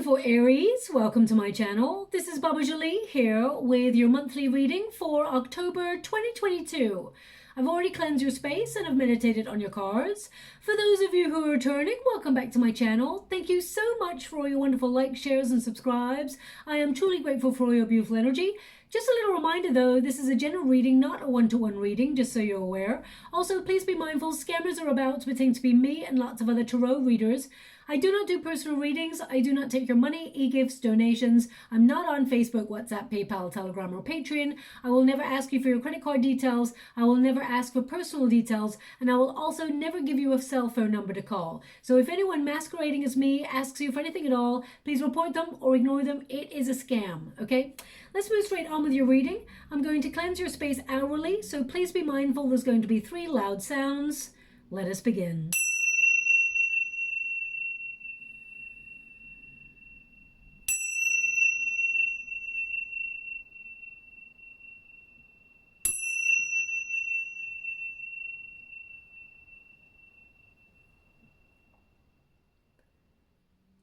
beautiful Aries, welcome to my channel. This is Baba Jolie here with your monthly reading for October 2022. I've already cleansed your space and I've meditated on your cards. For those of you who are returning, welcome back to my channel. Thank you so much for all your wonderful likes, shares and subscribes. I am truly grateful for all your beautiful energy. Just a little reminder though, this is a general reading, not a one-to-one reading, just so you're aware. Also, please be mindful, scammers are about to pretend to be me and lots of other tarot readers. I do not do personal readings. I do not take your money, e-gifts, donations. I'm not on Facebook, WhatsApp, PayPal, Telegram, or Patreon. I will never ask you for your credit card details. I will never ask for personal details. And I will also never give you a cell phone number to call. So if anyone masquerading as me asks you for anything at all, please report them or ignore them. It is a scam, okay? Let's move straight on with your reading. I'm going to cleanse your space hourly, so please be mindful there's going to be 3 loud sounds. Let us begin.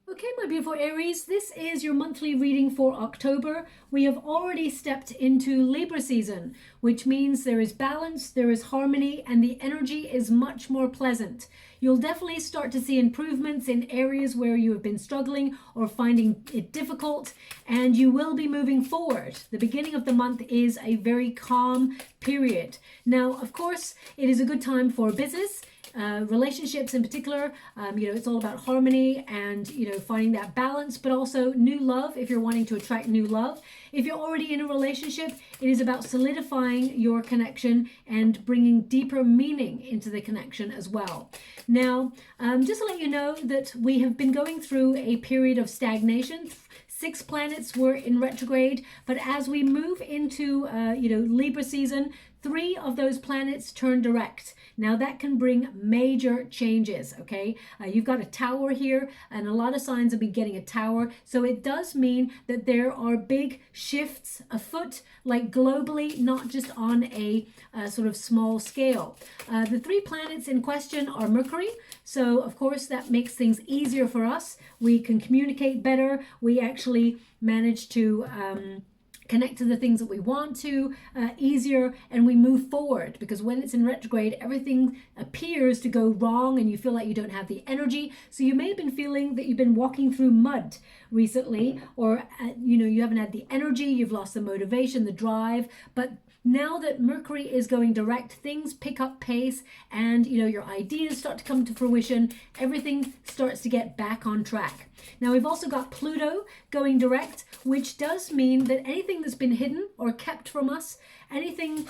Okay, my beautiful Aries, this is your monthly reading for October. We have already stepped into Libra season, which means there is balance, there is harmony, and the energy is much more pleasant. You'll definitely start to see improvements in areas where you have been struggling or finding it difficult, and you will be moving forward. The beginning of the month is a very calm period. Now, of course, it is a good time for business. Relationships in particular, it's all about harmony and, finding that balance, but also new love if you're wanting to attract new love. If you're already in a relationship, it is about solidifying your connection and bringing deeper meaning into the connection as well. Now, just to let you know that we have been going through a period of stagnation. 6 planets were in retrograde, but as we move into, Libra season, 3 of those planets turn direct. Now that can bring major changes, okay? You've got a tower here, and a lot of signs have been getting a tower. So it does mean that there are big shifts afoot, like globally, not just on a sort of small scale. The 3 planets in question are Mercury. So of course that makes things easier for us. We can communicate better. We actually manage to connect to the things that we want to easier, and we move forward, because when it's in retrograde, everything appears to go wrong and you feel like you don't have the energy. So you may have been feeling that you've been walking through mud recently, or you haven't had the energy, you've lost the motivation, the drive. But now that Mercury is going direct, things pick up pace, and your ideas start to come to fruition. Everything starts to get back on track. Now we've also got Pluto going direct, which does mean that anything that's been hidden or kept from us, anything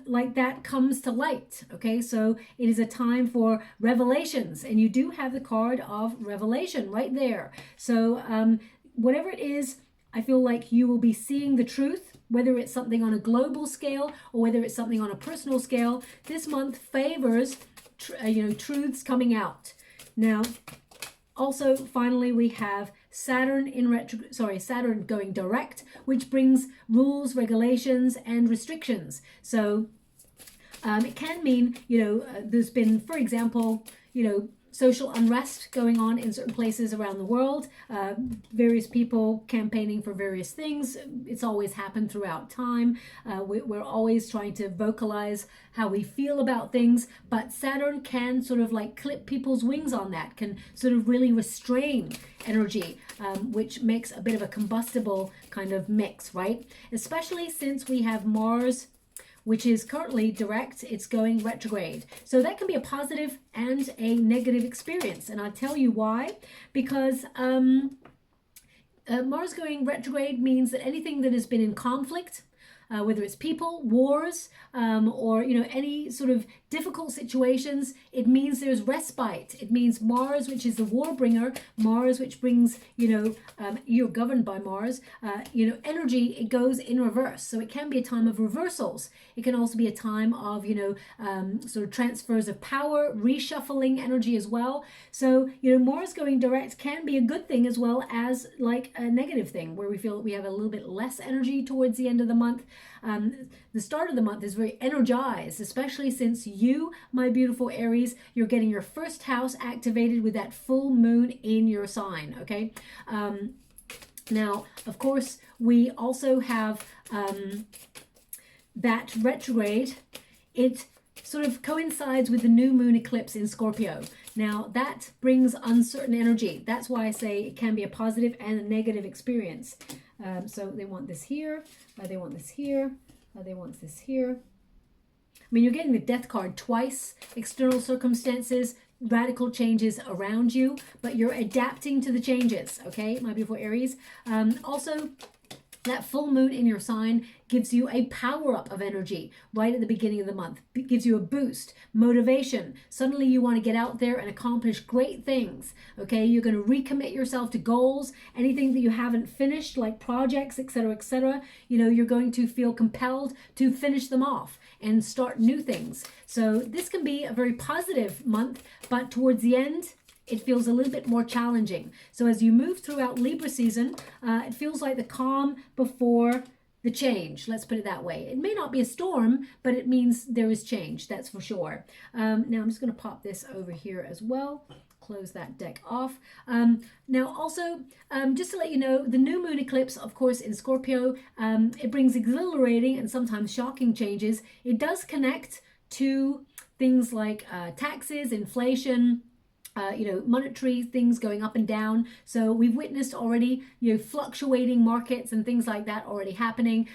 like that comes to light. Okay, so it is a time for revelations, and you do have the card of revelation right there. So whatever it is, I feel like you will be seeing the truth, whether it's something on a global scale or whether it's something on a personal scale. This month favors truths coming out. Now, also, finally, we have Saturn Saturn going direct, which brings rules, regulations, and restrictions. So it can mean, there's been, for example, social unrest going on in certain places around the world, various people campaigning for various things. It's always happened throughout time. We're always trying to vocalize how we feel about things, but Saturn can sort of like clip people's wings on that, can sort of really restrain energy, which makes a bit of a combustible kind of mix, right? Especially since we have Mars, which is currently direct, it's going retrograde. So that can be a positive and a negative experience. And I'll tell you why. Because Mars going retrograde means that anything that has been in conflict, whether it's people, wars, or any sort of difficult situations, it means there's respite. It means Mars, which is the war bringer, Mars, which brings, you're governed by Mars, energy, it goes in reverse. So it can be a time of reversals. It can also be a time of, sort of transfers of power, reshuffling energy as well. So, Mars going direct can be a good thing as well as like a negative thing, where we feel that we have a little bit less energy towards the end of the month. The start of the month is very energized, especially since you, my beautiful Aries, you're getting your first house activated with that full moon in your sign, okay? Now, of course, we also have that retrograde. It sort of coincides with the new moon eclipse in Scorpio. Now, that brings uncertain energy. That's why I say it can be a positive and a negative experience. So they want this here, they want this here, they want this here. I mean, you're getting the death card twice. External circumstances, radical changes around you, but you're adapting to the changes, okay, my beautiful Aries. Also, that full moon in your sign gives you a power up of energy right at the beginning of the month. It gives you a boost, motivation. Suddenly you want to get out there and accomplish great things. Okay, you're going to recommit yourself to goals, anything that you haven't finished, like projects, etc., etc. You know, you're going to feel compelled to finish them off and start new things. So this can be a very positive month, but towards the end, it feels a little bit more challenging. So as you move throughout Libra season, it feels like the calm before the change. Let's put it that way. It may not be a storm, but it means there is change, that's for sure. Now I'm just going to pop this over here as well. Close that deck off. Now also, just to let you know, the new moon eclipse, of course, in Scorpio, it brings exhilarating and sometimes shocking changes. It does connect to things like taxes, inflation, you know, monetary things going up and down. So we've witnessed already, you know, fluctuating markets and things like that already happening.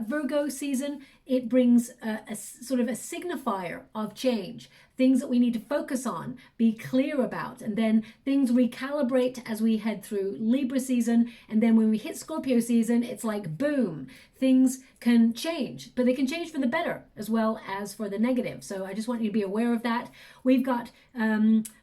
Virgo season, it brings a sort of a signifier of change, things that we need to focus on, be clear about, and then things recalibrate as we head through Libra season. And then when we hit Scorpio season, it's like boom, things can change, but they can change for the better as well as for the negative. So I just want you to be aware of that. We've got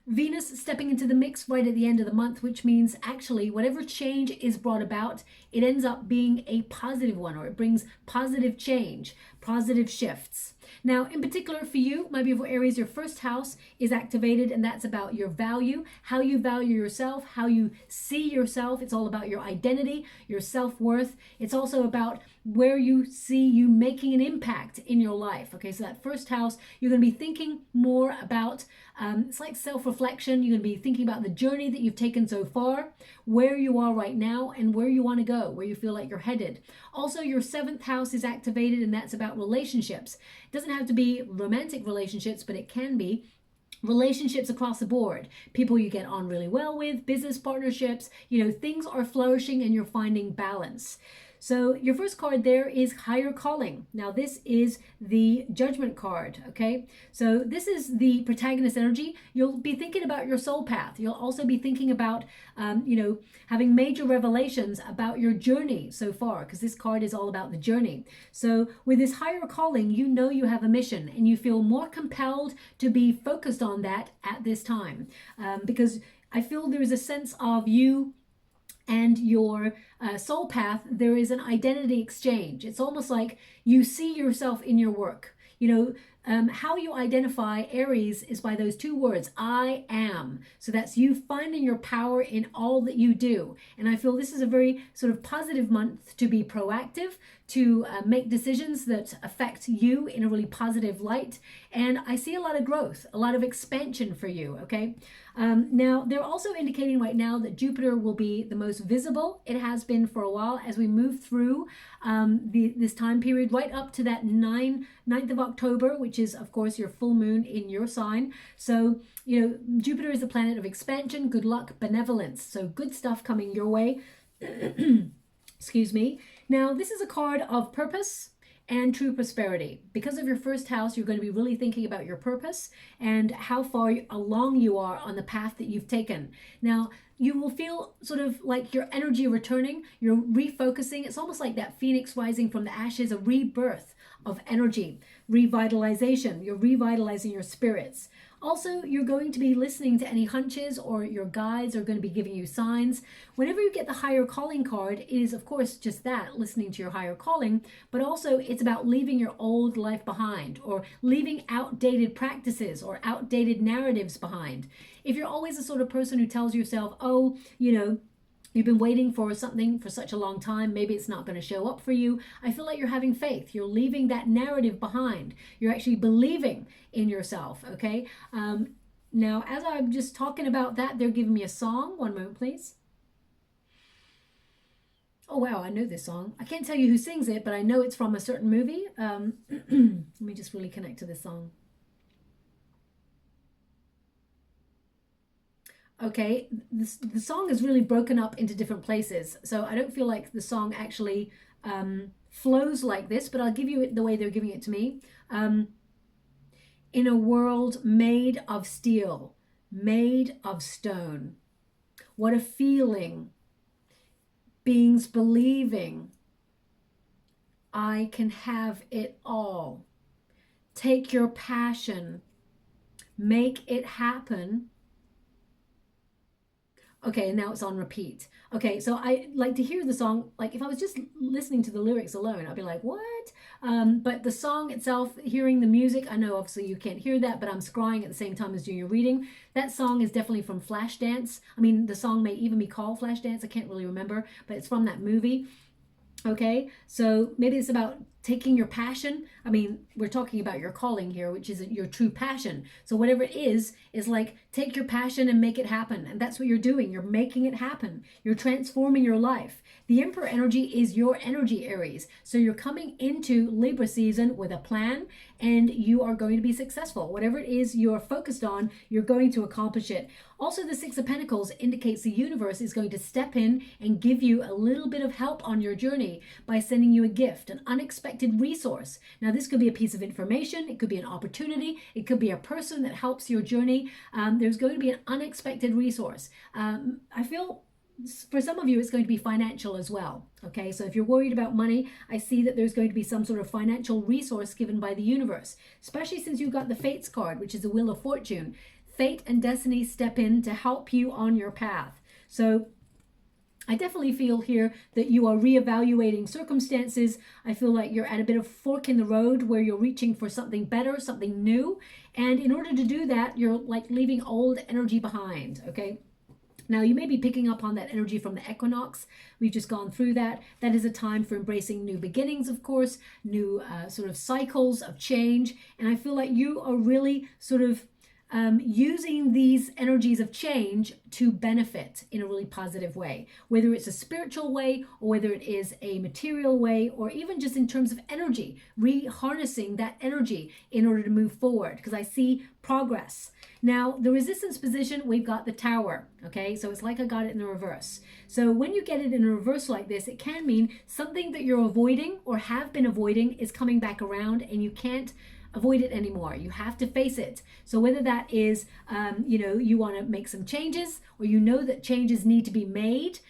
Venus stepping into the mix right at the end of the month, which means actually whatever change is brought about, it ends up being a positive one, or it brings positive change, positive shifts. Now, in particular for you, my beautiful Aries, your first house is activated, and that's about your value, how you value yourself, how you see yourself. It's all about your identity, your self-worth. It's also about where you see you making an impact in your life. Okay, so that first house, you're going to be thinking more about, it's like self-reflection. You're going to be thinking about the journey that you've taken so far, where you are right now, and where you want to go, where you feel like you're headed. Also, your seventh house is activated, and that's about relationships. It doesn't have to be romantic relationships, but it can be relationships across the board, people you get on really well with, business partnerships, you know, things are flourishing and you're finding balance. So your first card there is higher calling. Now this is the judgment card, okay? So this is the protagonist energy. You'll be thinking about your soul path. You'll also be thinking about, you know, having major revelations about your journey so far, because this card is all about the journey. So with this higher calling, you know you have a mission and you feel more compelled to be focused on that at this time, because I feel there is a sense of you and your soul path. There is an identity exchange. It's almost like you see yourself in your work. You know, how you identify Aries is by those two words, I am. So that's you finding your power in all that you do. And I feel this is a very sort of positive month to be proactive, to make decisions that affect you in a really positive light. And I see a lot of growth, a lot of expansion for you, okay? Now, they're also indicating right now that Jupiter will be the most visible. It has been for a while as we move through this time period right up to that 9th of October, which is, of course, your full moon in your sign. So, you know, Jupiter is a planet of expansion, good luck, benevolence. So good stuff coming your way. Excuse me. Now, this is a card of purpose and true prosperity. Because of your first house, you're going to be really thinking about your purpose and how far along you are on the path that you've taken. Now, you will feel sort of like your energy returning, you're refocusing. It's almost like that phoenix rising from the ashes, a rebirth of energy, revitalization. You're revitalizing your spirits. Also, you're going to be listening to any hunches, or your guides are going to be giving you signs. Whenever you get the higher calling card, it is, of course, just that, listening to your higher calling, but also it's about leaving your old life behind, or leaving outdated practices or outdated narratives behind. If you're always the sort of person who tells yourself, oh, you know, you've been waiting for something for such a long time, maybe it's not going to show up for you, I feel like you're having faith. You're leaving that narrative behind. You're actually believing in yourself, okay? Now, as I'm just talking about that, they're giving me a song. One moment, please. Oh wow, I know this song. I can't tell you who sings it, but I know it's from a certain movie. Let me just really connect to this song. Okay, the song is really broken up into different places, so I don't feel like the song actually flows like this, but I'll give you it the way they're giving it to me. In a world made of steel, made of stone. What a feeling. Beings believing I can have it all. Take your passion, make it happen. Okay, now it's on repeat. Okay, so I like to hear the song, like if I was just listening to the lyrics alone, I'd be like, what? But the song itself, hearing the music, I know obviously you can't hear that, but I'm scrying at the same time as doing your reading. That song is definitely from Flashdance. I mean, the song may even be called Flashdance. I can't really remember, but it's from that movie. Okay, so maybe it's about taking your passion. I mean, we're talking about your calling here, which is your true passion. So whatever it is like take your passion and make it happen. And that's what you're doing. You're making it happen. You're transforming your life. The Emperor energy is your energy, Aries. So you're coming into Libra season with a plan and you are going to be successful. Whatever it is you're focused on, you're going to accomplish it. Also, the Six of Pentacles indicates the universe is going to step in and give you a little bit of help on your journey by sending you a gift, an unexpected resource. Now, this could be a piece of information. It could be an opportunity. It could be a person that helps your journey. There's going to be an unexpected resource. I feel for some of you, it's going to be financial as well. Okay, so if you're worried about money, I see that there's going to be some sort of financial resource given by the universe, especially since you've got the Fates card, which is the Wheel of Fortune. Fate and destiny step in to help you on your path. So I definitely feel here that you are reevaluating circumstances. I feel like you're at a bit of fork in the road where you're reaching for something better, something new. And in order to do that, you're like leaving old energy behind, okay? Now, you may be picking up on that energy from the equinox. We've just gone through that. That is a time for embracing new beginnings, of course, new sort of cycles of change. And I feel like you are really sort of using these energies of change to benefit in a really positive way, whether it's a spiritual way or whether it is a material way, or even just in terms of energy, harnessing that energy in order to move forward, because I see progress. Now, the resistance position, we've got the Tower, okay? So it's like I got it in the reverse. So when you get it in a reverse like this, it can mean something that you're avoiding or have been avoiding is coming back around and you can't avoid it anymore. You have to face it. So whether that is, you want to make some changes, or you know that changes need to be made,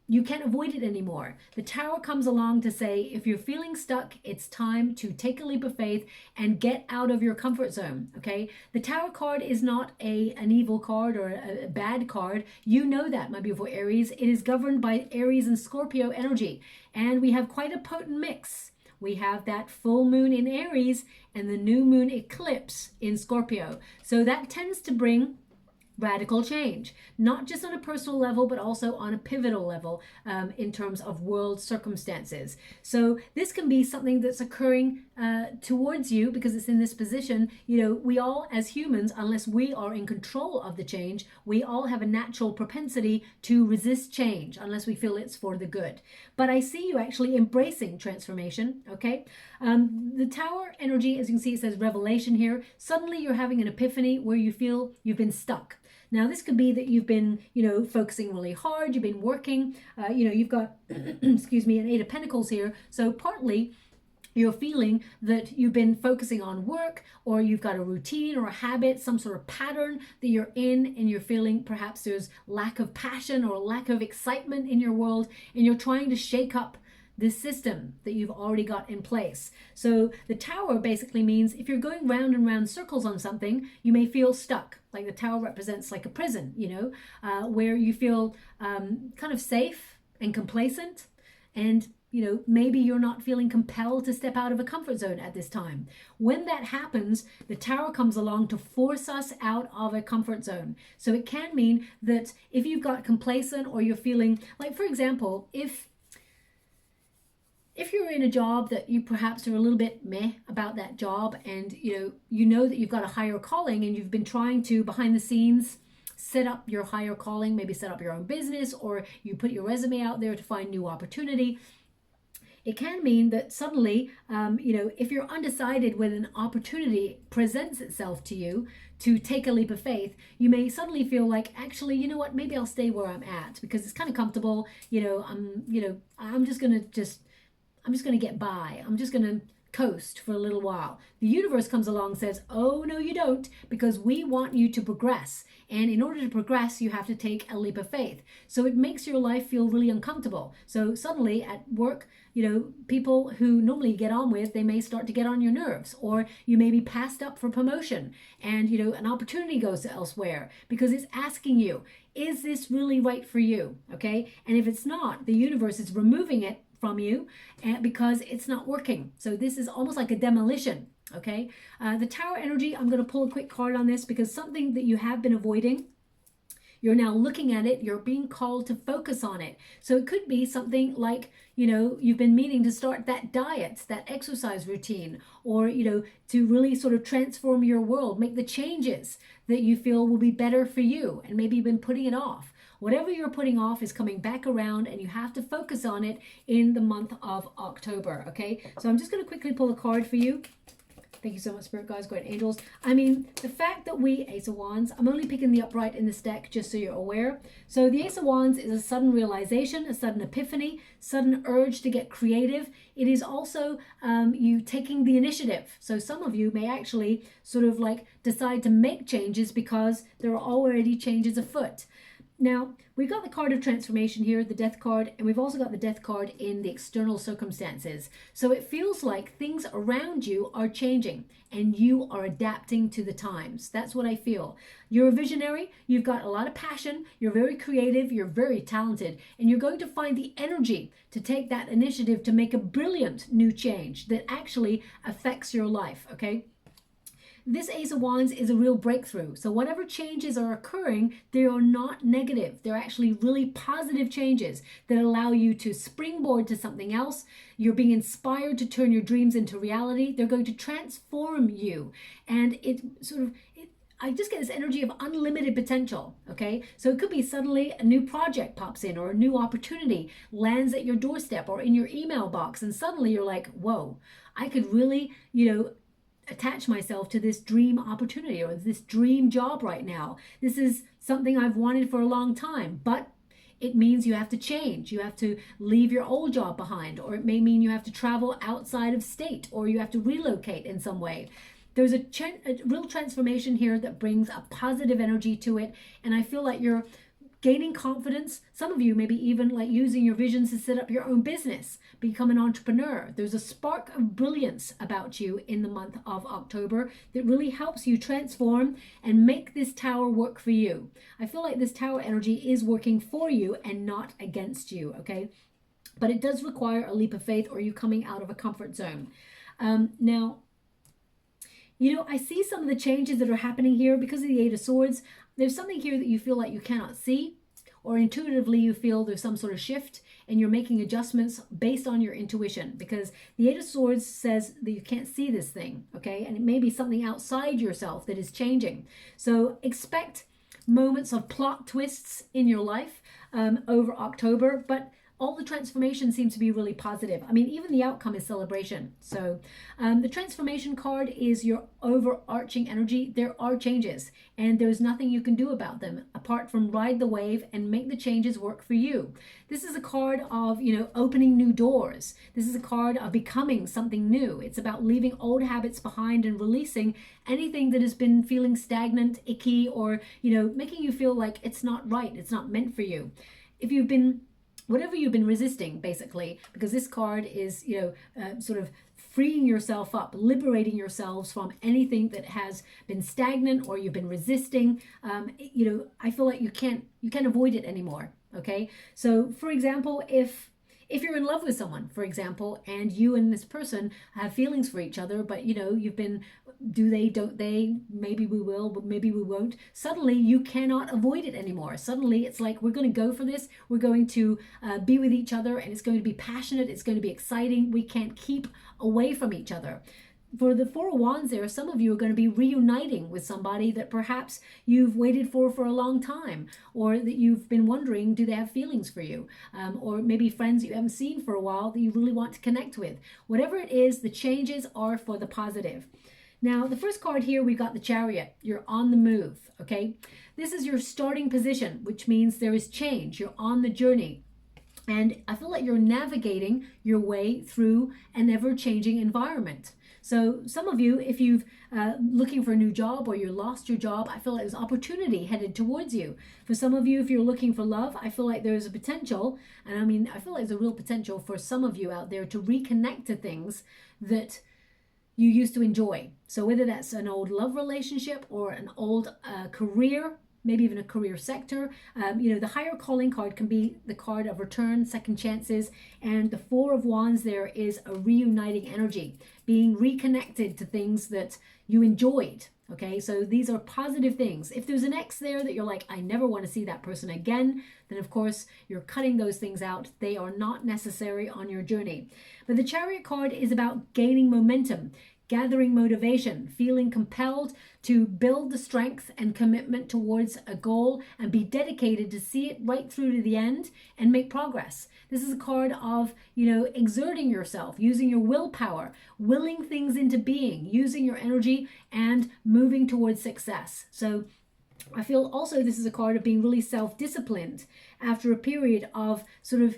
you can't avoid it anymore. The Tower comes along to say, if you're feeling stuck, it's time to take a leap of faith and get out of your comfort zone, okay? The Tower card is not an evil card or a bad card. You know that, my beautiful Aries. It is governed by Aries and Scorpio energy, and we have quite a potent mix. We have that full moon in Aries and the new moon eclipse in Scorpio. So that tends to bring radical change, not just on a personal level, but also on a pivotal level in terms of world circumstances. So this can be something that's occurring towards you because it's in this position. You know, we all as humans, unless we are in control of the change, we all have a natural propensity to resist change unless we feel it's for the good. But I see you actually embracing transformation, okay? The Tower energy, as you can see, it says revelation here. Suddenly you're having an epiphany where you feel you've been stuck. Now, this could be that you've been, focusing really hard. You've been working, you've got, excuse me, an Eight of Pentacles here. So partly you're feeling that you've been focusing on work, or you've got a routine or a habit, some sort of pattern that you're in, and you're feeling perhaps there's lack of passion or lack of excitement in your world, and you're trying to shake up this system that you've already got in place. So the Tower basically means if you're going round and round circles on something, you may feel stuck. Like the Tower represents like a prison, where you feel kind of safe and complacent, and maybe you're not feeling compelled to step out of a comfort zone at this time. When that happens, the Tower comes along to force us out of a comfort zone. So it can mean that if you've got complacent, or you're feeling like, for example, if you're in a job that you perhaps are a little bit meh about that job, and you know that you've got a higher calling and you've been trying to behind the scenes set up your higher calling, maybe set up your own business, or you put your resume out there to find new opportunity. It can mean that suddenly, if you're undecided when an opportunity presents itself to you to take a leap of faith, you may suddenly feel like, actually, you know what, maybe I'll stay where I'm at because it's kind of comfortable. I'm just gonna get by. I'm just gonna coast for a little while. The universe comes along and says, oh, no, you don't, because we want you to progress. And in order to progress, you have to take a leap of faith. So it makes your life feel really uncomfortable. So suddenly at work, people who normally get on with, they may start to get on your nerves, or you may be passed up for promotion and, an opportunity goes elsewhere because it's asking you, is this really right for you? Okay. And if it's not, the universe is removing it from you because it's not working. So this is almost like a demolition. Okay. The Tower energy, I'm going to pull a quick card on this because something that you have been avoiding, you're now looking at it, you're being called to focus on it. So it could be something like, you've been meaning to start that diet, that exercise routine, or, to really sort of transform your world, make the changes that you feel will be better for you. And maybe you've been putting it off. Whatever you're putting off is coming back around and you have to focus on it in the month of October. Okay. So I'm just going to quickly pull a card for you. Thank you so much, Spirit Guides, Guardian Angels. I mean, the fact that Ace of Wands, I'm only picking the upright in this deck just so you're aware. So the Ace of Wands is a sudden realization, a sudden epiphany, sudden urge to get creative. It is also you taking the initiative. So some of you may actually sort of like decide to make changes because there are already changes afoot. Now, we've got the card of transformation here, the death card, and we've also got the death card in the external circumstances. So it feels like things around you are changing and you are adapting to the times. That's what I feel. You're a visionary, you've got a lot of passion, you're very creative, you're very talented, and you're going to find the energy to take that initiative to make a brilliant new change that actually affects your life, okay? This Ace of Wands is a real breakthrough. So whatever changes are occurring, they are not negative. They're actually really positive changes that allow you to springboard to something else. You're being inspired to turn your dreams into reality. They're going to transform you. And I just get this energy of unlimited potential, okay? So it could be suddenly a new project pops in or a new opportunity lands at your doorstep or in your email box. And suddenly you're like, whoa, I could really, attach myself to this dream opportunity or this dream job right now. This is something I've wanted for a long time, but it means you have to change. You have to leave your old job behind, or it may mean you have to travel outside of state, or you have to relocate in some way. There's a real transformation here that brings a positive energy to it, and I feel like you're gaining confidence. Some of you maybe even like using your visions to set up your own business, become an entrepreneur. There's a spark of brilliance about you in the month of October that really helps you transform and make this tower work for you. I feel like this tower energy is working for you and not against you, okay? But it does require a leap of faith or you coming out of a comfort zone. Now, I see some of the changes that are happening here because of the Eight of Swords. There's something here that you feel like you cannot see, or intuitively you feel there's some sort of shift and you're making adjustments based on your intuition, because the Eight of Swords says that you can't see this thing, okay? And it may be something outside yourself that is changing. So expect moments of plot twists in your life over October, but all the transformation seems to be really positive. I mean, even the outcome is celebration. So the transformation card is your overarching energy. There are changes and there's nothing you can do about them apart from ride the wave and make the changes work for you. This is a card of, opening new doors. This is a card of becoming something new. It's about leaving old habits behind and releasing anything that has been feeling stagnant, icky, or, making you feel like it's not right. It's not meant for you. If you've been whatever you've been resisting, basically, because this card is, sort of freeing yourself up, liberating yourselves from anything that has been stagnant or you've been resisting. I feel like you can't avoid it anymore. Okay. So for example, if you're in love with someone, for example, and you and this person have feelings for each other, but you've been, do they, don't they, maybe we will, but maybe we won't. Suddenly you cannot avoid it anymore. Suddenly it's like, we're going to go for this. We're going to be with each other and it's going to be passionate. It's going to be exciting. We can't keep away from each other. for the Four of Wands there, some of you are going to be reuniting with somebody that perhaps you've waited for a long time, or that you've been wondering, do they have feelings for you? Or maybe friends you haven't seen for a while that you really want to connect with. Whatever it is, the changes are for the positive. Now, the first card here, we've got the Chariot. You're on the move, okay? This is your starting position, which means there is change. You're on the journey. And I feel like you're navigating your way through an ever-changing environment. So some of you, if you've looking for a new job or you lost your job, I feel like there's opportunity headed towards you. For some of you, if you're looking for love, I feel like there's a potential, and I mean, I feel like there's a real potential for some of you out there to reconnect to things that you used to enjoy. So whether that's an old love relationship or an old career, maybe even a career sector. You know, the higher calling card can be the card of return, second chances, and the Four of Wands there is a reuniting energy, being reconnected to things that you enjoyed. Okay, so these are positive things. If there's an ex there that you're like, I never want to see that person again, then of course you're cutting those things out. They are not necessary on your journey. But the Chariot card is about gaining momentum, gathering motivation, feeling compelled to build the strength and commitment towards a goal and be dedicated to see it right through to the end and make progress. This is a card of, you know, exerting yourself, using your willpower, willing things into being, using your energy and moving towards success. So I feel also this is a card of being really self-disciplined after a period of sort of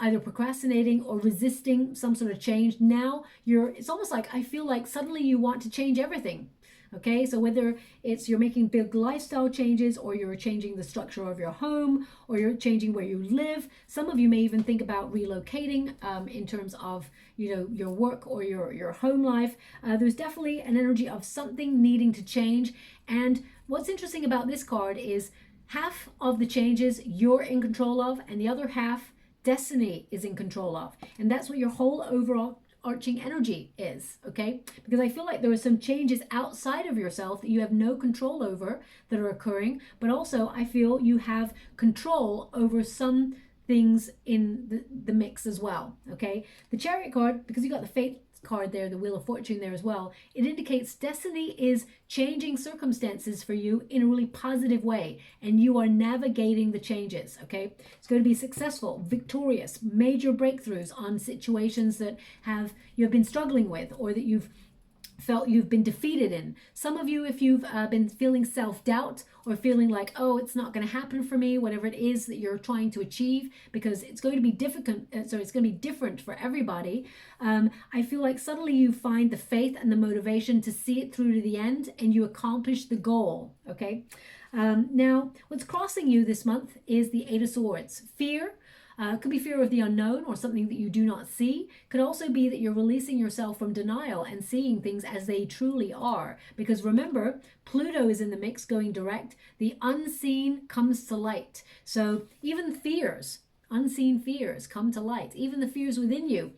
either procrastinating or resisting some sort of change. Now it's almost like, I feel like suddenly you want to change everything. Okay, so whether it's you're making big lifestyle changes, or you're changing the structure of your home, or you're changing where you live. Some of you may even think about relocating in terms of, you know, your work or your home life. There's definitely an energy of something needing to change. And what's interesting about this card is half of the changes you're in control of, and the other half destiny is in control of. And that's what your whole overall arching energy is, okay? Because I feel like there are some changes outside of yourself that you have no control over that are occurring, but also I feel you have control over some things in the mix as well, okay? The Chariot card, because you got the Fate card there, the Wheel of Fortune there as well, it indicates destiny is changing circumstances for you in a really positive way, and you are navigating the changes, okay? It's going to be successful, victorious, major breakthroughs on situations that you've been struggling with, or that you've felt you've been defeated in. Some of you, if you've been feeling self-doubt or feeling like, oh, it's not going to happen for me, whatever it is that you're trying to achieve, because it's going to be difficult, so it's going to be different for everybody. I feel like suddenly you find the faith and the motivation to see it through to the end, and you accomplish the goal, okay? Now, what's crossing you this month is the Eight of Swords. Fear. Could be fear of the unknown or something that you do not see. Could also be that you're releasing yourself from denial and seeing things as they truly are. Because remember, Pluto is in the mix going direct. The unseen comes to light. So even fears, unseen fears come to light. Even the fears within you.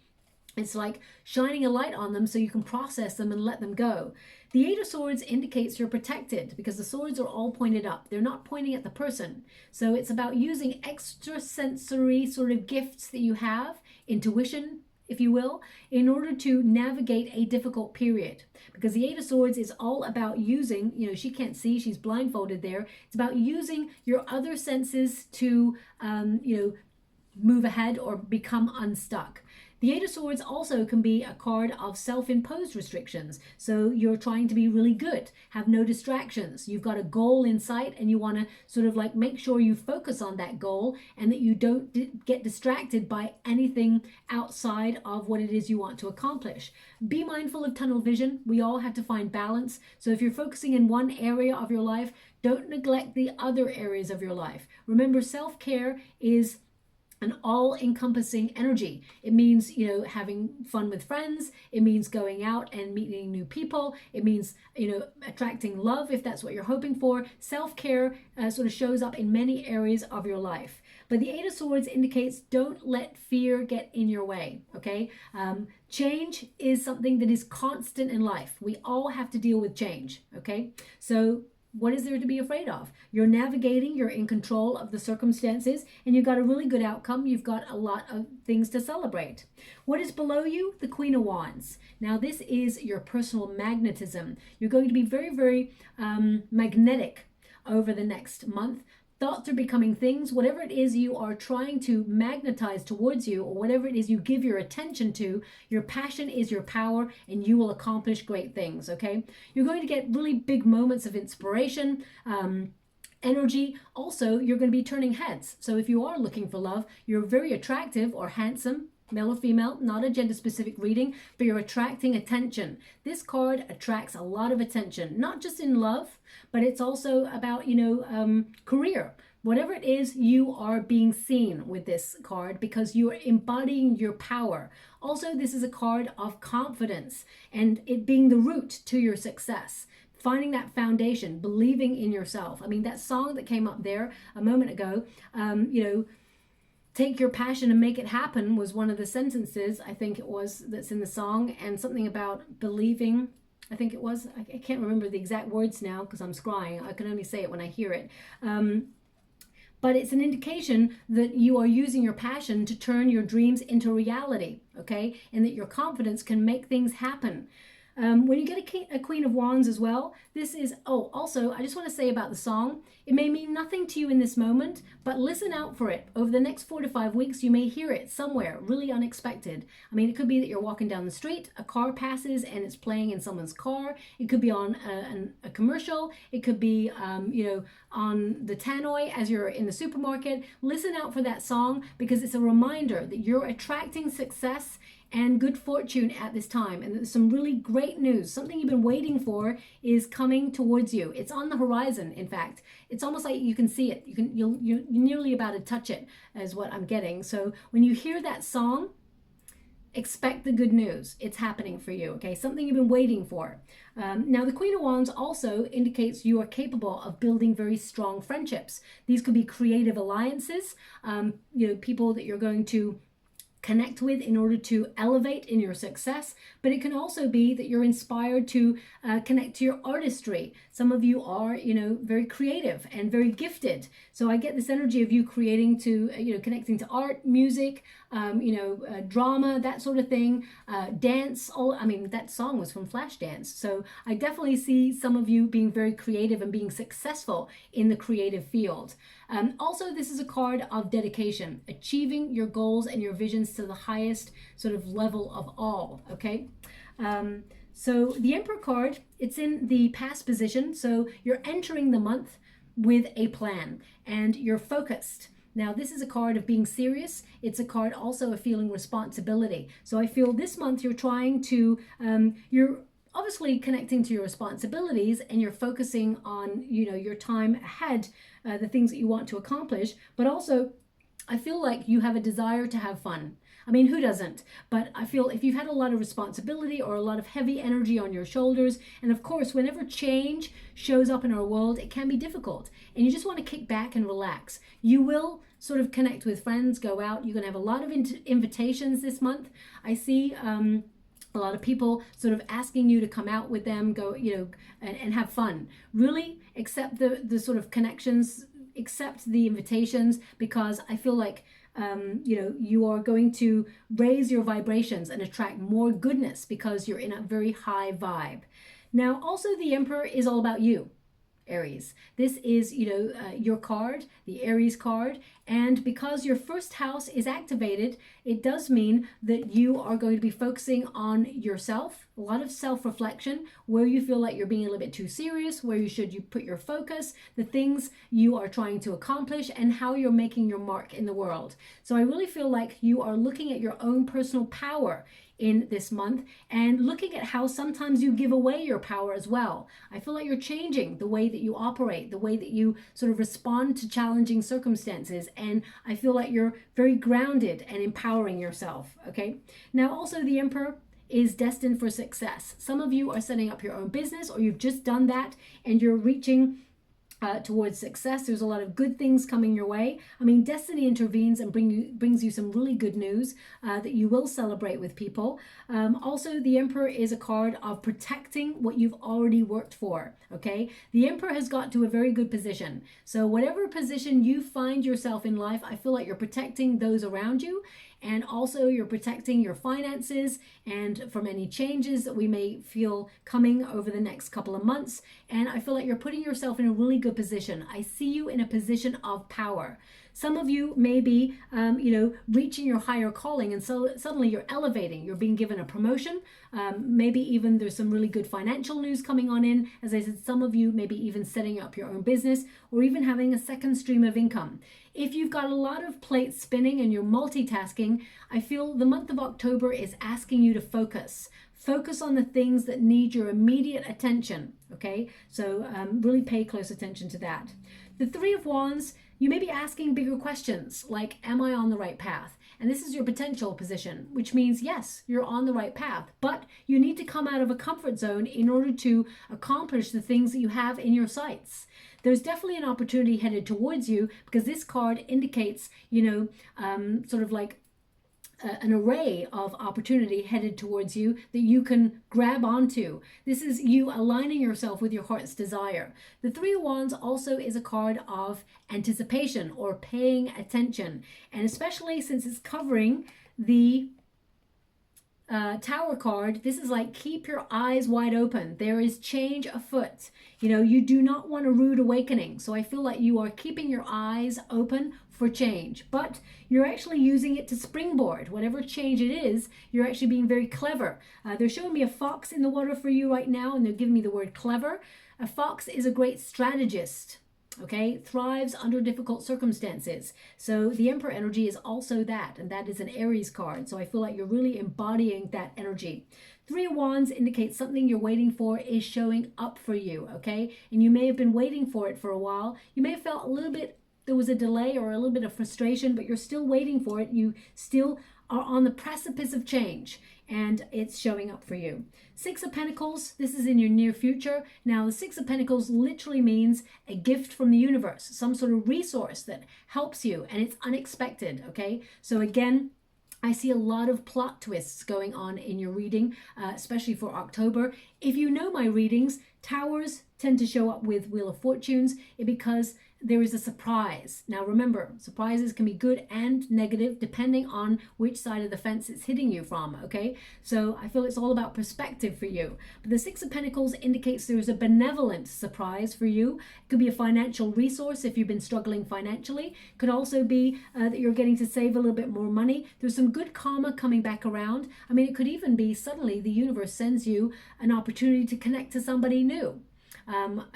It's like shining a light on them so you can process them and let them go. The Eight of Swords indicates you're protected because the swords are all pointed up. They're not pointing at the person. So it's about using extrasensory sort of gifts that you have, intuition, if you will, in order to navigate a difficult period. Because the Eight of Swords is all about using, you know, she can't see, she's blindfolded there. It's about using your other senses to, you know, move ahead or become unstuck. The Eight of Swords also can be a card of self-imposed restrictions. So you're trying to be really good, have no distractions. You've got a goal in sight and you want to sort of like make sure you focus on that goal and that you don't get distracted by anything outside of what it is you want to accomplish. Be mindful of tunnel vision. We all have to find balance. So if you're focusing in one area of your life, don't neglect the other areas of your life. Remember, self-care is an all-encompassing energy. It means, you know, having fun with friends. It means going out and meeting new people. It means, you know, attracting love if that's what you're hoping for. Self-care sort of shows up in many areas of your life. But the Eight of Swords indicates don't let fear get in your way, okay? Change is something that is constant in life. We all have to deal with change, okay? So what is there to be afraid of? You're navigating, you're in control of the circumstances, and you've got a really good outcome. You've got a lot of things to celebrate. What is below you? The Queen of Wands. Now, this is your personal magnetism. You're going to be very, very magnetic over the next month. Thoughts are becoming things. Whatever it is you are trying to magnetize towards you, or whatever it is you give your attention to, your passion is your power, and you will accomplish great things, okay? You're going to get really big moments of inspiration, energy. Also, you're going to be turning heads. So if you are looking for love, you're very attractive or handsome, male or female, not a gender specific reading, but you're attracting attention. This card attracts a lot of attention, not just in love, but it's also about, career. Whatever it is, you are being seen with this card because you are embodying your power. Also, this is a card of confidence and it being the root to your success. Finding that foundation, believing in yourself. I mean, that song that came up there a moment ago, take your passion and make it happen was one of the sentences, I think it was, that's in the song, and something about believing, I think it was, I can't remember the exact words now because I'm scrying. I can only say it when I hear it. But it's an indication that you are using your passion to turn your dreams into reality, okay? And that your confidence can make things happen. When you get a Queen of Wands as well, this is, also, I just want to say about the song, it may mean nothing to you in this moment, but listen out for it. Over the next 4 to 5 weeks, you may hear it somewhere, really unexpected. I mean, it could be that you're walking down the street, a car passes and it's playing in someone's car. It could be on a commercial. It could be, on the tannoy as you're in the supermarket. Listen out for that song because it's a reminder that you're attracting success and good fortune at this time, and there's some really great news. Something you've been waiting for is coming towards you. It's on the horizon. In fact, it's almost like you can see it. You're nearly about to touch it, is what I'm getting. So when you hear that song, expect the good news. It's happening for you. Okay, something you've been waiting for. Now, the Queen of Wands also indicates you are capable of building very strong friendships. These could be creative alliances. People that you're going to connect with in order to elevate in your success, but it can also be that you're inspired to connect to your artistry. Some of you are, very creative and very gifted. So I get this energy of you creating to, connecting to art, music, drama, that sort of thing, dance. That song was from Flashdance. So I definitely see some of you being very creative and being successful in the creative field. Also, this is a card of dedication, achieving your goals and your visions to the highest sort of level of all, okay? So the Emperor card, it's in the past position. So you're entering the month with a plan and you're focused. Now, this is a card of being serious. It's a card also of feeling responsibility. So I feel this month you're trying to, you're obviously connecting to your responsibilities and you're focusing on, your time ahead, the things that you want to accomplish, but also I feel like you have a desire to have fun. I mean, who doesn't? But I feel if you've had a lot of responsibility or a lot of heavy energy on your shoulders, and of course, whenever change shows up in our world, it can be difficult. And you just want to kick back and relax. You will sort of connect with friends, go out. You're going to have a lot of invitations this month. I see a lot of people sort of asking you to come out with them, go, and have fun. Really accept the sort of connections, accept the invitations, because I feel like you are going to raise your vibrations and attract more goodness because you're in a very high vibe. Now, also the Emperor is all about you, Aries. This is, your card, the Aries card, and because your first house is activated, it does mean that you are going to be focusing on yourself, a lot of self-reflection, where you feel like you're being a little bit too serious, where you put your focus, the things you are trying to accomplish, and how you're making your mark in the world. So I really feel like you are looking at your own personal power in this month and looking at how sometimes you give away your power as well. I feel like you're changing the way that you operate, the way that you sort of respond to challenging circumstances, and I feel like you're very grounded and empowering yourself, okay? Now, also the Emperor is destined for success. Some of you are setting up your own business, or you've just done that and you're reaching towards success. There's a lot of good things coming your way. I mean, destiny intervenes and brings you some really good news that you will celebrate with people. Also, the Emperor is a card of protecting what you've already worked for, okay? The Emperor has got to a very good position. So whatever position you find yourself in life, I feel like you're protecting those around you, and also you're protecting your finances and from any changes that we may feel coming over the next couple of months. And I feel like you're putting yourself in a really good position. I see you in a position of power. Some of you may be, reaching your higher calling, and so suddenly you're elevating. You're being given a promotion. Maybe even there's some really good financial news coming on in. As I said, some of you maybe even setting up your own business or even having a second stream of income. If you've got a lot of plates spinning and you're multitasking, I feel the month of October is asking you to focus. Focus on the things that need your immediate attention, okay? So really pay close attention to that. The Three of Wands, you may be asking bigger questions like, am I on the right path? And this is your potential position, which means, yes, you're on the right path, but you need to come out of a comfort zone in order to accomplish the things that you have in your sights. There's definitely an opportunity headed towards you because this card indicates, sort of like an array of opportunity headed towards you that you can grab onto. This is you aligning yourself with your heart's desire. The Three of Wands also is a card of anticipation or paying attention. And especially since it's covering the Tower card, this is like keep your eyes wide open. There is change afoot. You do not want a rude awakening. So I feel like you are keeping your eyes open for change, but you're actually using it to springboard. Whatever change it is, you're actually being very clever. They're showing me a fox in the water for you right now, and they're giving me the word clever. A fox is a great strategist. Okay, thrives under difficult circumstances. So the Emperor energy is also that, and that is an Aries card. So I feel like you're really embodying that energy. Three of Wands indicates something you're waiting for is showing up for you, okay? And you may have been waiting for it for a while. You may have felt a little bit, there was a delay or a little bit of frustration, but you're still waiting for it. You still are on the precipice of change, and it's showing up for you. Six of Pentacles, this is in your near future. Now, the Six of Pentacles literally means a gift from the universe, some sort of resource that helps you, and it's unexpected, okay? So again, I see a lot of plot twists going on in your reading, especially for October. If you know my readings, towers tend to show up with Wheel of Fortunes because there is a surprise. Now remember, surprises can be good and negative depending on which side of the fence it's hitting you from, okay? So I feel it's all about perspective for you. But the Six of Pentacles indicates there's a benevolent surprise for you. It could be a financial resource if you've been struggling financially. It could also be that you're getting to save a little bit more money. There's some good karma coming back around. I mean, it could even be suddenly the universe sends you an opportunity to connect to somebody new.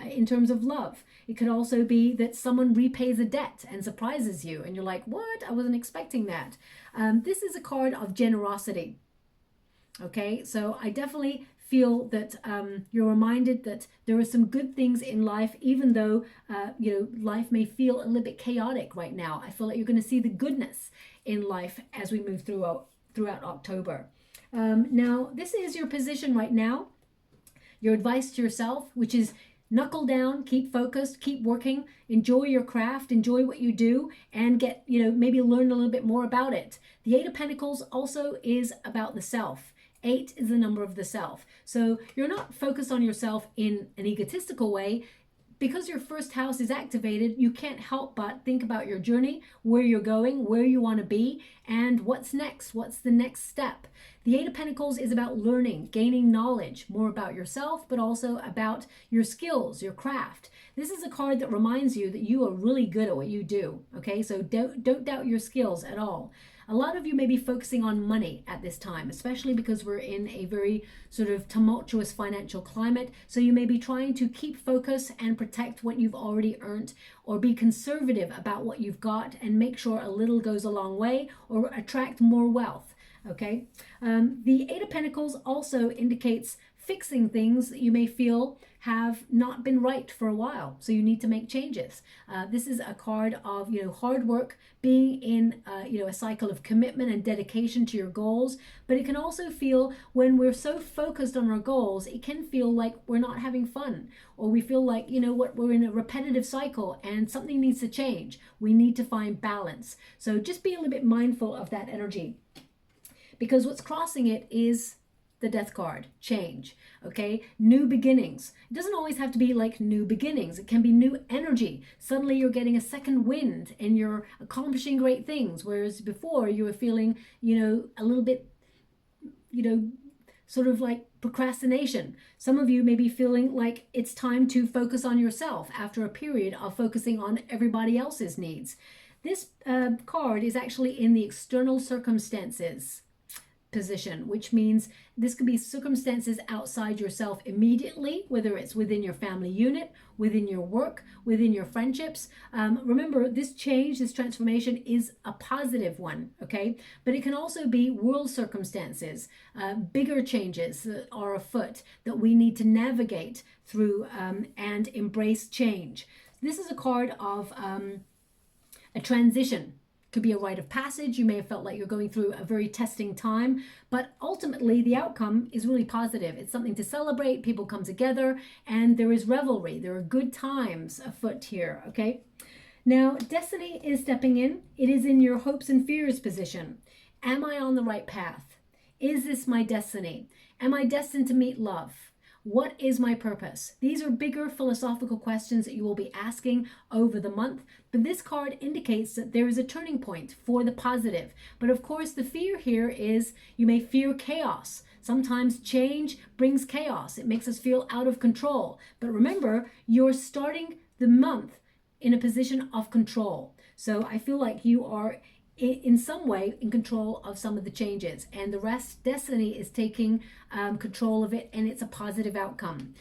In terms of love, it could also be that someone repays a debt and surprises you and you're like, what? I wasn't expecting that. This is a card of generosity. Okay, so I definitely feel that you're reminded that there are some good things in life, even though life may feel a little bit chaotic right now. I feel like you're going to see the goodness in life as we move throughout October. Now, this is your position right now. Your advice to yourself, which is knuckle down, keep focused, keep working, enjoy your craft, enjoy what you do, and get, maybe learn a little bit more about it. The Eight of Pentacles also is about the self. 8 is the number of the self. So you're not focused on yourself in an egotistical way. Because your first house is activated, you can't help but think about your journey, where you're going, where you want to be, and what's next, what's the next step. The Eight of Pentacles is about learning, gaining knowledge, more about yourself, but also about your skills, your craft. This is a card that reminds you that you are really good at what you do, okay? So don't doubt your skills at all. A lot of you may be focusing on money at this time, especially because we're in a very sort of tumultuous financial climate. So you may be trying to keep focus and protect what you've already earned, or be conservative about what you've got and make sure a little goes a long way, or attract more wealth. Okay, the Eight of Pentacles also indicates fixing things that you may feel have not been right for a while, so you need to make changes. This is a card of, you know, hard work, being in you know, a cycle of commitment and dedication to your goals. But it can also feel, when we're so focused on our goals, it can feel like we're not having fun, or we feel like, you know what, we're in a repetitive cycle and something needs to change. We need to find balance. So just be a little bit mindful of that energy, because what's crossing it is the death card, change, okay? New beginnings. It doesn't always have to be like new beginnings. It can be new energy. Suddenly you're getting a second wind and you're accomplishing great things, whereas before you were feeling, you know, a little bit, you know, sort of like procrastination. Some of you may be feeling like it's time to focus on yourself after a period of focusing on everybody else's needs. This card is actually in the external circumstances position, which means this could be circumstances outside yourself immediately, whether it's within your family unit, within your work, within your friendships. Remember, this change, this transformation is a positive one, okay? But it can also be world circumstances, bigger changes that are afoot that we need to navigate through and embrace change. This is a card of a transition. Could be a rite of passage. You may have felt like you're going through a very testing time, but ultimately the outcome is really positive. It's something to celebrate. People come together and there is revelry. There are good times afoot here, okay? Now, destiny is stepping in. It is in your hopes and fears position. Am I on the right path? Is this my destiny? Am I destined to meet love? What is my purpose? These are bigger philosophical questions that you will be asking over the month, but this card indicates that there is a turning point for the positive. But of course, the fear here is you may fear chaos. Sometimes change brings chaos. It makes us feel out of control. But remember, you're starting the month in a position of control. So I feel like you are in some way in control of some of the changes, and the rest, destiny is taking control of it, and it's a positive outcome.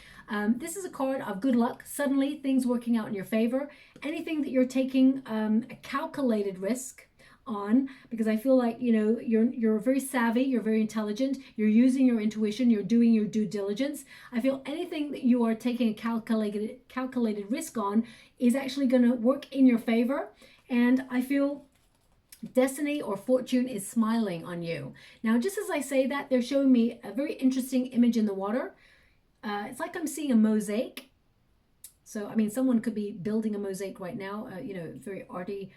This is a card of good luck, suddenly things working out in your favor. Anything that you're taking a calculated risk on, because I feel like, you know, you're very savvy, you're very intelligent, you're using your intuition, you're doing your due diligence. I feel anything that you are taking a calculated risk on is actually going to work in your favor, and I feel destiny or fortune is smiling on you. Now, just as I say that, they're showing me a very interesting image in the water. It's like I'm seeing a mosaic. So, I mean, someone could be building a mosaic right now, you know, very arty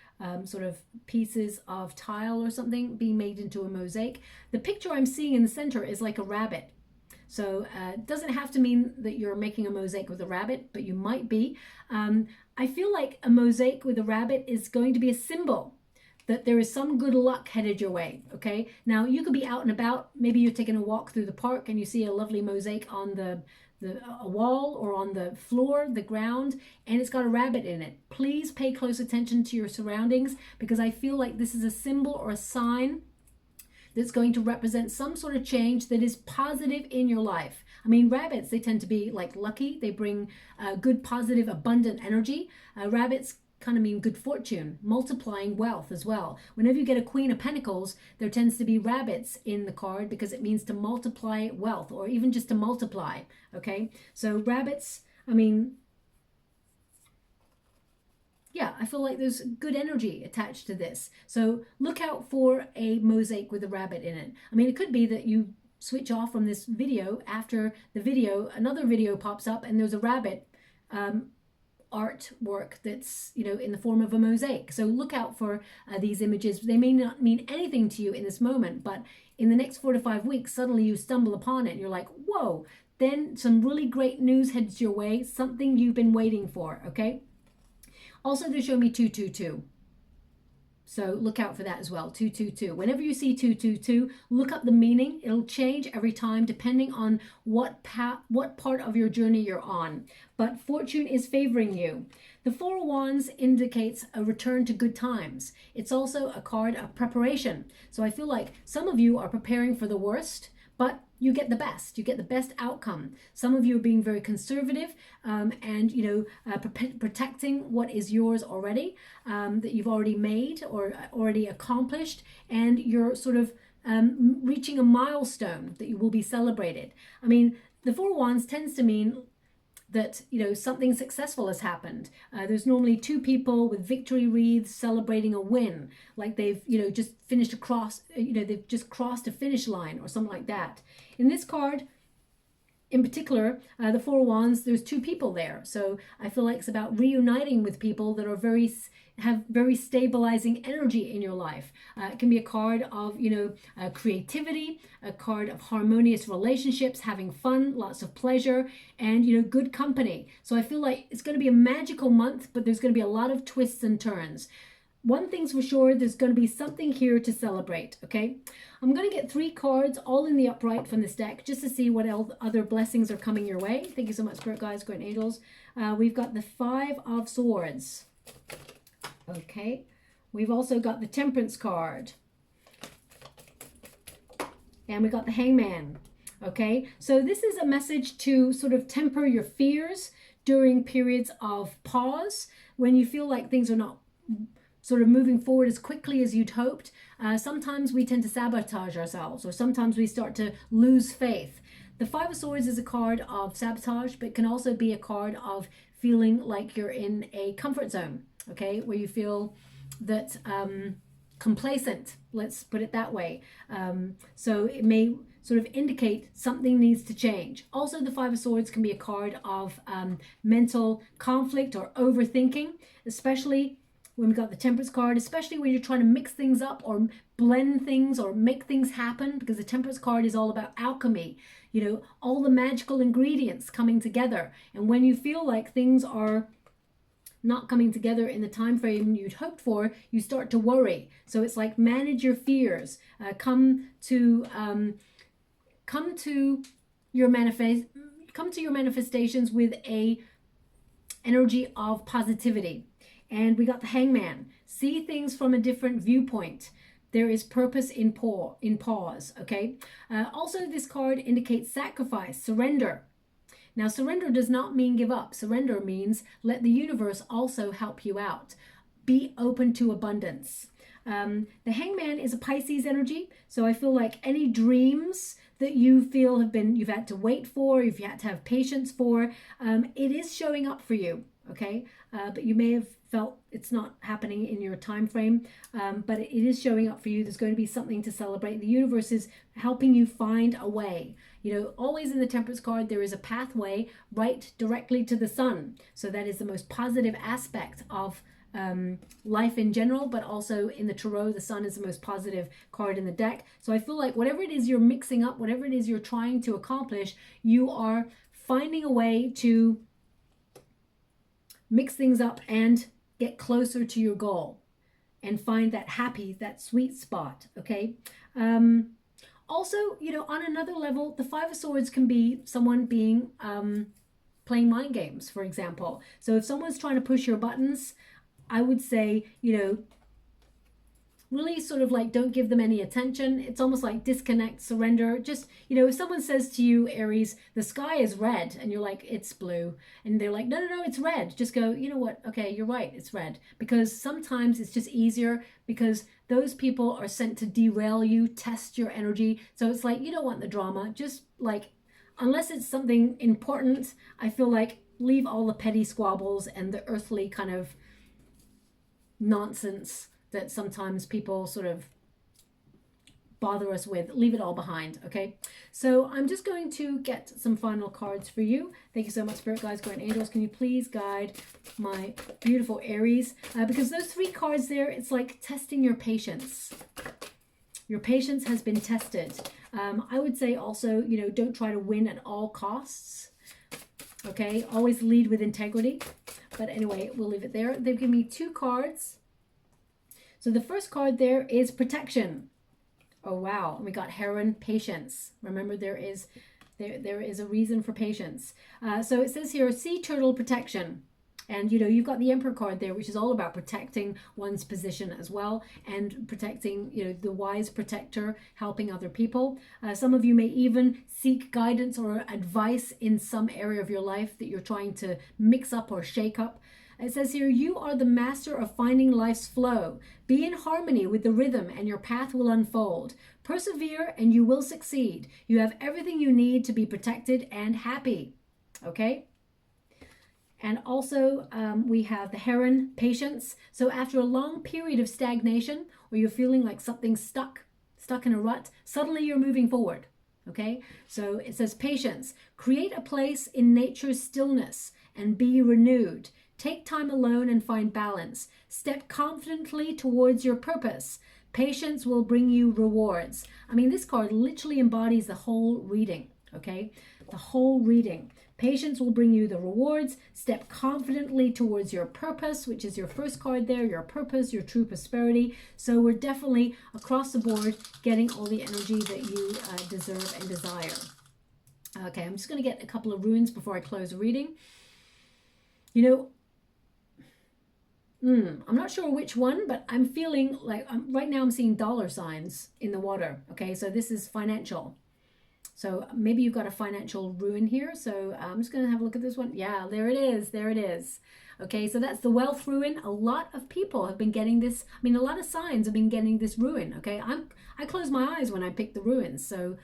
sort of pieces of tile or something being made into a mosaic. The picture I'm seeing in the center is like a rabbit. So it doesn't have to mean that you're making a mosaic with a rabbit, but you might be. I feel like a mosaic with a rabbit is going to be a symbol that there is some good luck headed your way, okay? Now, you could be out and about. Maybe you're taking a walk through the park and you see a lovely mosaic on a wall or on the floor, the ground, and it's got a rabbit in it. Please pay close attention to your surroundings, because I feel like this is a symbol or a sign that's going to represent some sort of change that is positive in your life. I mean, rabbits, they tend to be like lucky. They bring good, positive, abundant energy. Rabbits kind of mean good fortune, multiplying wealth as well. Whenever you get a Queen of Pentacles, there tends to be rabbits in the card because it means to multiply wealth, or even just to multiply, okay? So rabbits, I mean, yeah, I feel like there's good energy attached to this. So look out for a mosaic with a rabbit in it. I mean, it could be that you switch off from this video. After the video, another video pops up and there's a rabbit artwork that's, you know, in the form of a mosaic. So look out for these images. They may not mean anything to you in this moment, but in the next 4 to 5 weeks, suddenly you stumble upon it and you're like, whoa, then some really great news heads your way, something you've been waiting for, okay? Also, they show me 222. So look out for that as well, 222. Whenever you see 222, look up the meaning. It'll change every time depending on what part of your journey you're on. But fortune is favoring you. The Four of Wands indicates a return to good times. It's also a card of preparation. So I feel like some of you are preparing for the worst, but you get the best. You get the best outcome. Some of you are being very conservative and, you know, protecting what is yours already, that you've already made or already accomplished, and you're sort of reaching a milestone that you will be celebrated. I mean, the Four of Wands tends to mean that, you know, something successful has happened. There's normally two people with victory wreaths celebrating a win, like they've, you know, just finished across, you know, they've just crossed a finish line or something like that. In this card, in particular, the Four of Wands, there's two people there. So I feel like it's about reuniting with people that are have very stabilizing energy in your life. It can be a card of, you know, creativity, a card of harmonious relationships, having fun, lots of pleasure, and, you know, good company. So I feel like it's going to be a magical month, but there's going to be a lot of twists and turns. One thing's for sure, there's going to be something here to celebrate, okay? I'm going to get 3 cards, all in the upright from this deck, just to see what other blessings are coming your way. Thank you so much, Spirit Guides, Great Angels. We've got the 5 of Swords. Okay. We've also got the Temperance card. And we got the Hangman. Okay. So this is a message to sort of temper your fears during periods of pause, when you feel like things are not sort of moving forward as quickly as you'd hoped. Sometimes we tend to sabotage ourselves, or sometimes we start to lose faith. The 5 of Swords is a card of sabotage, but can also be a card of feeling like you're in a comfort zone, okay, where you feel that complacent, let's put it that way. So it may sort of indicate something needs to change. Also, the 5 of Swords can be a card of mental conflict or overthinking, especially when we got the Temperance card, especially when you're trying to mix things up or blend things or make things happen, because the Temperance card is all about alchemy, you know, all the magical ingredients coming together. And when you feel like things are not coming together in the time frame you'd hoped for, you start to worry. So it's like, manage your fears, come to your manifestations with a energy of positivity. And we got the Hangman. See things from a different viewpoint. There is purpose in pause, okay? Also, this card indicates sacrifice, surrender. Now, surrender does not mean give up. Surrender means let the universe also help you out. Be open to abundance. The Hangman is a Pisces energy, so I feel like any dreams that you feel you've had to wait for, you've had to have patience for, it is showing up for you, okay? But you may have felt it's not happening in your time frame, but it is showing up for you. There's going to be something to celebrate. The universe is helping you find a way. You know, always in the Temperance card, there is a pathway right directly to the sun. So that is the most positive aspect of life in general, but also in the tarot, the sun is the most positive card in the deck. So I feel like whatever it is you're mixing up, whatever it is you're trying to accomplish, you are finding a way to mix things up and get closer to your goal and find that sweet spot, okay? Also, you know, on another level, the 5 of Swords can be someone being playing mind games, for example. So if someone's trying to push your buttons, I would say, you know, really sort of like don't give them any attention. It's almost like disconnect, surrender. Just, you know, if someone says to you, Aries, the sky is red, and you're like, it's blue, and they're like, no, it's red. Just go, you know what? Okay, you're right, it's red. Because sometimes it's just easier, because those people are sent to derail you, test your energy. So it's like, you don't want the drama. Just like, unless it's something important, I feel like leave all the petty squabbles and the earthly kind of nonsense that sometimes people sort of bother us with. Leave it all behind, okay? So I'm just going to get some final cards for you. Thank you so much, Spirit Guides, Guardian Angels. Can you please guide my beautiful Aries? Because those 3 cards there, it's like testing your patience. Your patience has been tested. I would say also, you know, don't try to win at all costs, okay? Always lead with integrity. But anyway, we'll leave it there. They've given me 2 cards. So the first card there is protection. Oh, wow. We got Heron, patience. Remember, there is a reason for patience. So it says here, sea turtle protection. And, you know, you've got the Emperor card there, which is all about protecting one's position as well, and protecting, you know, the wise protector, helping other people. Some of you may even seek guidance or advice in some area of your life that you're trying to mix up or shake up. It says here, you are the master of finding life's flow. Be in harmony with the rhythm and your path will unfold. Persevere and you will succeed. You have everything you need to be protected and happy. Okay? And also we have the Heron, patience. So after a long period of stagnation, or you're feeling like something's stuck in a rut, suddenly you're moving forward. Okay? So it says patience. Create a place in nature's stillness and be renewed. Take time alone and find balance. Step confidently towards your purpose. Patience will bring you rewards. I mean, this card literally embodies the whole reading, okay? The whole reading. Patience will bring you the rewards. Step confidently towards your purpose, which is your first card there, your purpose, your true prosperity. So we're definitely across the board getting all the energy that you deserve and desire. Okay, I'm just going to get a couple of runes before I close the reading. You know, I'm not sure which one, but I'm feeling like right now I'm seeing dollar signs in the water. Okay, so this is financial. So maybe you've got a financial rune here. So I'm just going to have a look at this one. Yeah, there it is. There it is. Okay, so that's the wealth rune. A lot of people have been getting this. I mean, a lot of signs have been getting this rune. Okay, I close my eyes when I pick the runes. So,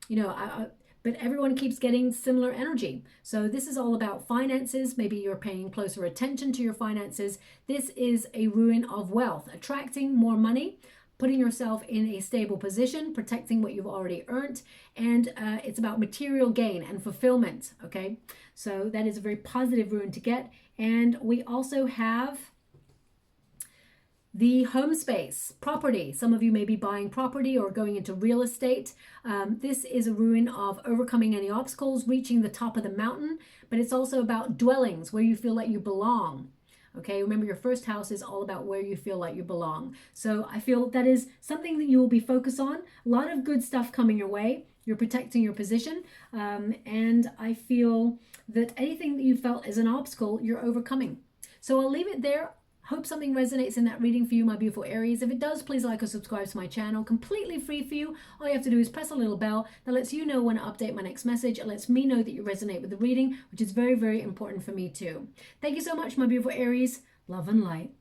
you know, but everyone keeps getting similar energy. So this is all about finances. Maybe you're paying closer attention to your finances. This is a rune of wealth, attracting more money, putting yourself in a stable position, protecting what you've already earned. And it's about material gain and fulfillment. Okay, so that is a very positive rune to get. And we also have the home space, property. Some of you may be buying property or going into real estate. This is a rune of overcoming any obstacles, reaching the top of the mountain, but it's also about dwellings where you feel like you belong. Okay, remember your first house is all about where you feel like you belong. So I feel that is something that you will be focused on. A lot of good stuff coming your way. You're protecting your position. And I feel that anything that you felt is an obstacle, you're overcoming. So I'll leave it there. Hope something resonates in that reading for you, my beautiful Aries. If it does, please like or subscribe to my channel. Completely free for you. All you have to do is press a little bell that lets you know when I update my next message. It lets me know that you resonate with the reading, which is very, very important for me too. Thank you so much, my beautiful Aries. Love and light.